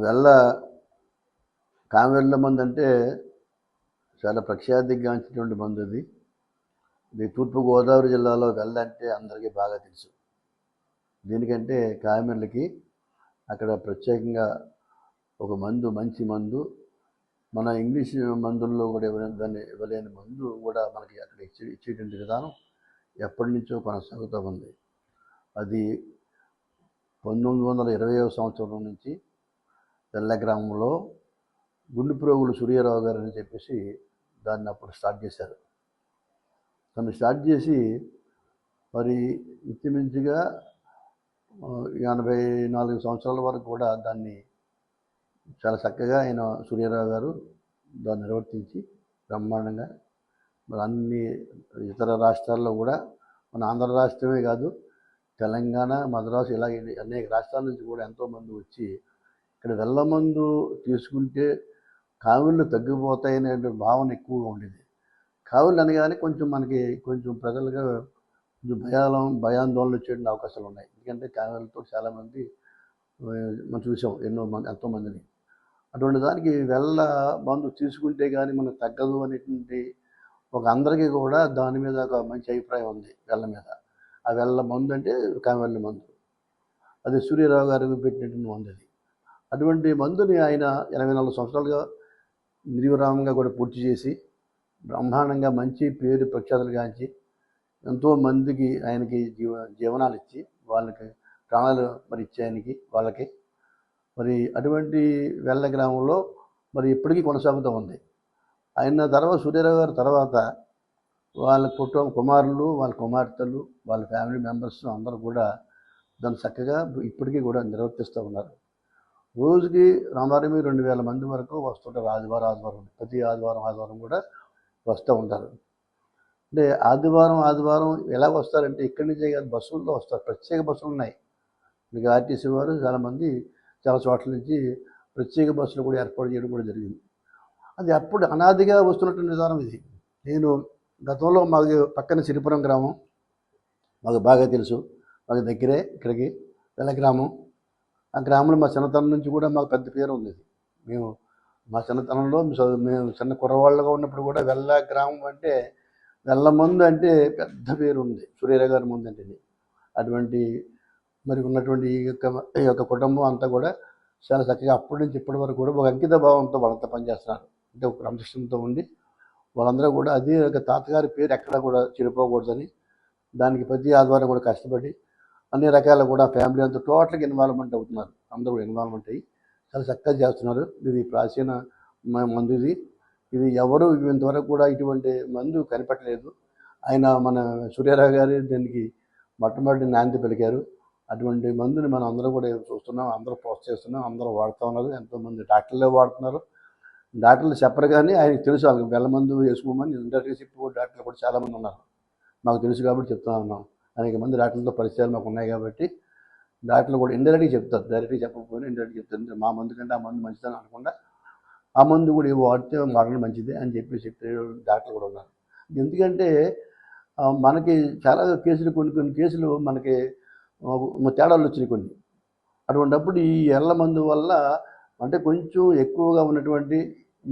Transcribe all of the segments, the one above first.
వెల్ల కామెర్ల మందు అంటే చాలా ప్రఖ్యాతిగాంచినటువంటి మందు ఇది. ఇది తూర్పుగోదావరి జిల్లాలో వెల్ల అంటే అందరికీ బాగా తెలుసు. దీనికంటే కామెర్లకి అక్కడ ప్రత్యేకంగా ఒక మందు, మంచి మందు, మన ఇంగ్లీష్ మందుల్లో కూడా దాన్ని ఇవ్వలేని మందు కూడా మనకి అక్కడ ఇచ్చేటువంటి విధానం ఎప్పటి నుంచో కొనసాగుతూ ఉంది. అది 1920వ సంవత్సరం నుంచి వెల్ల గ్రామంలో గుండుప్రోగులు సూర్యారావు గారు అని చెప్పేసి దాన్ని అప్పుడు స్టార్ట్ చేశారు. దాన్ని స్టార్ట్ చేసి మరి ఇంచుమించుగా 84 సంవత్సరాల వరకు కూడా దాన్ని చాలా చక్కగా ఆయన సూర్యారావు గారు దాన్ని నిర్వర్తించి బ్రహ్మాండంగా మరి అన్ని ఇతర రాష్ట్రాల్లో కూడా, మన ఆంధ్ర రాష్ట్రమే కాదు, తెలంగాణ, మద్రాసు ఇలా అనేక రాష్ట్రాల నుంచి కూడా ఎంతోమంది వచ్చి ఇక్కడ వెల్ల మందు తీసుకుంటే కావిళ్ళు తగ్గిపోతాయనే భావన ఎక్కువగా ఉండేది. కావిళ్ళు అనగానే మనకి కొంచెం ప్రజలుగా భయాందోళన వచ్చే అవకాశాలు ఉన్నాయి. ఎందుకంటే కావిళ్ళతో చాలామంది మనం చూసాం, ఎంతోమందిని. అటువంటి దానికి వెల్ల మందు తీసుకుంటే కానీ మనకు తగ్గదు అనేటువంటి అందరికీ కూడా దాని మీద ఒక మంచి అభిప్రాయం ఉంది వెల్ల మీద. ఆ వెల్ల మందు అంటే కామెర్ల మందు, అది సూర్యారావు గారు పెట్టినటువంటి మందు. అది అటువంటి మందుని ఆయన 84 సంవత్సరాలుగా నిర్విరామంగా కూడా పూర్తి చేసి బ్రహ్మాండంగా మంచి పేరు ప్రఖ్యాతులు గాంచి ఎంతోమందికి ఆయనకి జీవనాలు ఇచ్చి వాళ్ళకి ప్రాణాలు మరి ఇచ్చే ఆయనకి వాళ్ళకి మరి అటువంటి వెల్ల గ్రామంలో మరి ఇప్పటికీ కొనసాగుతూ ఉంది. ఆయన తర్వాత సూర్యారావు గారి తర్వాత వాళ్ళ కుమారులు, వాళ్ళ కుమార్తెలు, వాళ్ళ ఫ్యామిలీ మెంబర్స్ అందరూ కూడా దాన్ని చక్కగా ఇప్పటికీ కూడా నిర్వర్తిస్తూ ఉన్నారు. రోజుకి రామారమి 2000 మంది వరకు వస్తుంటారు. ఆదివారం ప్రతి ఆదివారం కూడా వస్తూ ఉంటారు. అంటే ఆదివారం ఎలా వస్తారంటే ఇక్కడి నుంచే కాదు, బస్సుల్లో వస్తారు. ప్రత్యేక బస్సులు ఉన్నాయి. మీకు ఆర్టీసీ వారు చాలామంది చాలా చోట్ల నుంచి ప్రత్యేక బస్సులు కూడా ఏర్పాటు చేయడం కూడా జరిగింది. అది అప్పుడు అనాదిగా వస్తున్నటువంటి విధానం ఇది. నేను గతంలో మాకు పక్కన సిరిపురం గ్రామం మాకు బాగా తెలుసు, మాకు దగ్గరే ఇక్కడికి వెల్ల గ్రామం. ఆ గ్రామంలో మా చిన్నతనం నుంచి కూడా మాకు పెద్ద పేరు ఉంది. మేము మా చిన్నతనంలో మేము చిన్న కుర్రవాళ్ళగా ఉన్నప్పుడు కూడా వెల్ల గ్రామం అంటే వెల్ల మందు అంటే పెద్ద పేరు ఉంది, సూర్యారావు గారి మందు అంటే. అటువంటి మరి ఉన్నటువంటి ఈ యొక్క కుటుంబం అంతా కూడా చాలా చక్కగా అప్పటి నుంచి ఇప్పటి వరకు కూడా ఒక అంకిత భావంతో వాళ్ళంతా పనిచేస్తున్నారు. అంటే ఒక క్రమశిక్షణతో ఉండి వాళ్ళందరూ కూడా అదే ఒక తాతగారి పేరు ఎక్కడ కూడా చెడిపోకూడదని దానికి ప్రతి ఆదివారం కూడా కష్టపడి అన్ని రకాల కూడా ఫ్యామిలీ అంతా టోటల్గా ఇన్వాల్వ్మెంట్ అవుతున్నారు. అందరూ కూడా ఇన్వాల్వ్మెంట్ అయ్యి చాలా చక్కగా చేస్తున్నారు. ఇది ప్రాచీన మందు. ఇది ఎవరు ఇంతవరకు కూడా ఇటువంటి మందు కనిపెట్టలేదు. ఆయన మన సూర్యారావు గారు దీనికి మొట్టమొదటి నాంది పలికారు. అటువంటి మందుని మనం అందరూ కూడా చూస్తున్నాం, అందరూ ప్రోత్సహిస్తున్నాం, అందరూ వాడుతూ ఉన్నారు. ఎంతోమంది డాక్టర్లే వాడుతున్నారు. డాక్టర్లు చెప్పరు కానీ ఆయనకు తెలుసు వాళ్ళకి వెల్ల మందు వేసుకోమని ఇండస్ట్రీ చెప్పి డాక్టర్లు కూడా చాలామంది ఉన్నారు. మాకు తెలుసు కాబట్టి చెప్తా ఉన్నాం. అనేక మంది డాక్టర్లతో పరిచయాలు మాకు ఉన్నాయి కాబట్టి డాక్టర్లు కూడా ఇండైరెక్ట్గా చెప్తారు, డైరెక్ట్గా చెప్పకపోయినా ఇండైరెక్ట్గా చెప్తారు. మా మందు కంటే ఆ మందు మంచిదని అనకుండా ఆ మందు కూడా వాడడం మంచిదే అని చెప్పే డాక్టర్లు కూడా ఉన్నారు. ఎందుకంటే మనకి చాలా కేసులు కొన్ని కేసులు మనకి తేడాలు వచ్చినాయి కొన్ని. అటువంటిప్పుడు ఈ ఎల్ల మందు వల్ల అంటే కొంచెం ఎక్కువగా ఉన్నటువంటి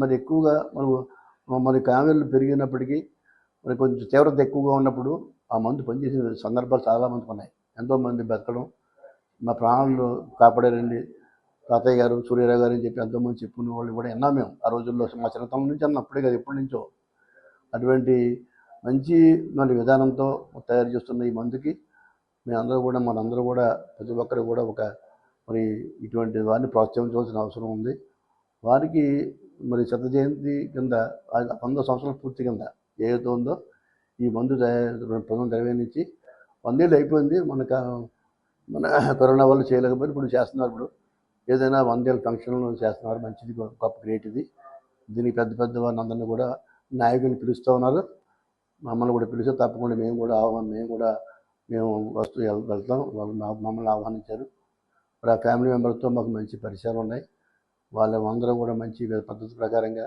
మరి ఎక్కువగా మరి కామెర్లు పెరిగినప్పటికీ మరి కొంచెం తీవ్రత ఎక్కువగా ఉన్నప్పుడు ఆ మందు పనిచేసే సందర్భాలు చాలామందికి ఉన్నాయి. ఎంతోమంది బతకడం, మా ప్రాణాలు కాపాడారండి తాతయ్య గారు, సూర్యారావు గారు అని చెప్పి ఎంతోమంది చెప్పుకునే వాళ్ళు కూడా విన్నాం మేము. ఆ రోజుల్లో మా చిన్నతనం నుంచి అన్న అప్పుడే కాదు, ఎప్పటి నుంచో అటువంటి మంచి మరి విధానంతో తయారు చేస్తున్న ఈ మందుకి మనందరూ కూడా ప్రతి ఒక్కరు కూడా మరి ఇటువంటి వారిని ప్రోత్సహించవలసిన అవసరం ఉంది. వారికి మరి శత జయంతి కింద 100 సంవత్సరాల పూర్తి కింద ఏదైతే ఉందో ఈ మందు 1920 నుంచి 100 ఏళ్ళు అయిపోయింది. మన కరోనా వల్ల చేయలేకపోతే ఇప్పుడు చేస్తున్నారు. ఇప్పుడు ఏదైనా 100 ఏళ్ళ ఫంక్షన్లు చేస్తున్నారు. మంచిది, గొప్ప గ్రేట్ ఇది. దీనికి పెద్ద వారిని అందరినీ కూడా నాయకుని పిలుస్తూ ఉన్నారు. మమ్మల్ని కూడా పిలిస్తే తప్పకుండా మేము వెళ్తాం. వాళ్ళు మమ్మల్ని ఆహ్వానించారు. మరి ఆ ఫ్యామిలీ మెంబర్స్తో మాకు మంచి పరిచయాలు ఉన్నాయి. వాళ్ళందరూ కూడా మంచి పద్ధతి ప్రకారంగా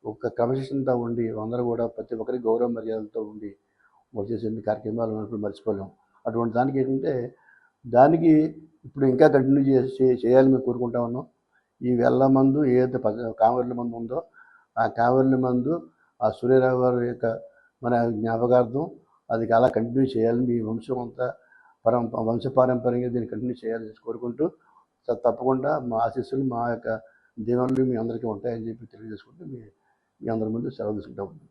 ఒక క్రమశిక్షణతో ఉండి అందరూ కూడా ప్రతి ఒక్కరికి గౌరవ మర్యాదలతో ఉండి వాళ్ళు చేసే కార్యక్రమాలు మనం మర్చిపోలేం. అటువంటి దానికి ఏంటంటే దానికి ఇప్పుడు ఇంకా కంటిన్యూ చేయాలని మేము కోరుకుంటా ఉన్నాం. ఈ వెళ్ళ మందు ఏదైతే కావేర్ల మందు ఉందో ఆ కావేర్ల మందు ఆ సూర్యరావు గారి యొక్క మన జ్ఞాపకార్థం అది అలా కంటిన్యూ చేయాలని మీ వంశం అంతా వంశపారంపర్యంగా దీన్ని కంటిన్యూ చేయాలని కోరుకుంటూ తప్పకుండా మా ఆశీస్సులు మా యొక్క దీవెనలు మీ అందరికీ ఉంటాయని చెప్పి తెలియజేసుకుంటూ మీ అందరి ముందు సెలవు తీసుకుంటా ఉన్నాను.